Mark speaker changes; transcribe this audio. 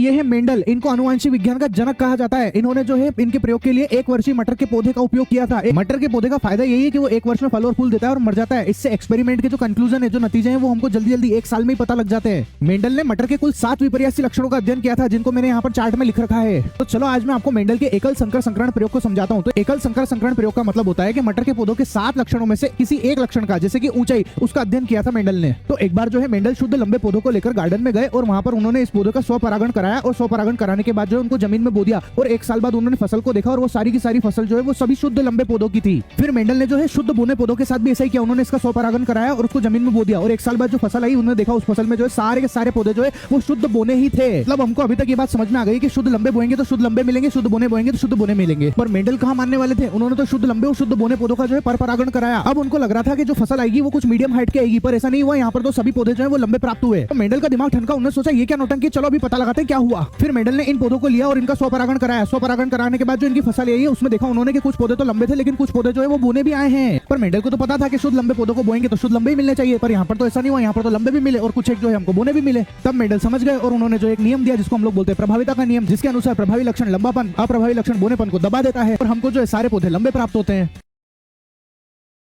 Speaker 1: ये है मेंडल, इनको आनुवंशिक विज्ञान का जनक कहा जाता है। इन्होंने जो है इनके प्रयोग के लिए 1 वर्षीय मटर के पौधे का उपयोग किया था। मटर के पौधे का फायदा यही है कि वो 1 वर्ष में फल और फूल देता है और मर जाता है। इससे एक्सपेरिमेंट के जो कंक्लूजन है, जो नतीजे हैं, वो हमको जल्दी जल्दी 1 साल में ही पता लग जाते हैं। मेंडल ने मटर के कुल 7 विपर्यासी लक्षणों का अध्ययन किया था, जिनको मैंने यहाँ पर चार्ट में लिख रखा है। तो चलो आज मैं आपको मेंडल के एकल संकर संकरण प्रयोग को समझाता हूँ। तो एकल संकर संकरण प्रयोग का मतलब होता है कि मटर के पौधों के 7 लक्षणों में से किसी एक लक्षण का, जैसे कि ऊंचाई, उसका अध्ययन किया था मेंडल ने। तो एक बार जो है मेंडल शुद्ध लंबे पौधों को लेकर गार्डन में गए और वहां पर उन्होंने इस पौधे का स्वपरागण कराया और स्वपरागण कराने के बाद जो उनको जमीन में बो दिया और 1 साल बाद उन्होंने फसल को देखा और वो सारी की सारी फसल जो है वो सभी शुद्ध लंबे पौधों की थी। फिर मेंडल ने जो है शुद्ध बोने पौधों के साथ भी ऐसा ही किया। उन्होंने इसका स्वपरागण कराया और उसको जमीन में बो दिया और 1 साल बाद जो फसल आई, उन्होंने देखा उस फसल में जो है सारे के सारे पौधे जो है वो शुद्ध बोने ही थे। मतलब हमको अभी तक ये बात समझ में आ गई कि शुद्ध लंबे बोएंगे तो शुद्ध लंबे मिलेंगे, शुद्ध बोने बोएंगे तो शुद्ध बोने मिलेंगे। पर मेंडल कहाँ मानने वाले थे? उन्होंने तो शुद्ध लंबे और शुद्ध बोने पौधों का जो है परपरागण कराया। अब उनको लग रहा था कि जो फसल आएगी वो कुछ मीडियम हाइट की आएगी, पर ऐसा नहीं हुआ। यहाँ पर तो सभी पौधे जो है वो लंबे प्राप्त हुए। तो मेंडल का दिमाग ठनका। उन्होंने सोचा ये क्या नौटंकी, चलो अभी पता लगाते हैं क्या हुआ। फिर मेंडल ने इन पौधों को लिया और इनका स्वपरागण कराया। स्वपरागण कराने के बाद जो इनकी फसल आई है उसमें देखा उन्होंने कि कुछ पौधे तो लंबे थे, लेकिन कुछ पौधे जो है वो बोने भी आए हैं। पर मेंडल को तो पता था कि शुद्ध लंबे पौधों को बोएंगे तो शुद्ध लंबे ही मिलने चाहिए, पर यहाँ पर तो ऐसा नहीं हुआ। यहाँ पर तो लंबे भी मिले और कुछ एक जो है हमको बोने भी मिले। तब मेंडल समझ गए और उन्होंने जो एक नियम दिया, जिसको हम लोग बोलते हैं प्रभाविता का नियम, जिसके अनुसार प्रभावी लक्षण लंबापन, अप्रभावी लक्षण बोनेपन को दबा देता है और हमको जो है सारे पौधे लंबे प्राप्त होते हैं।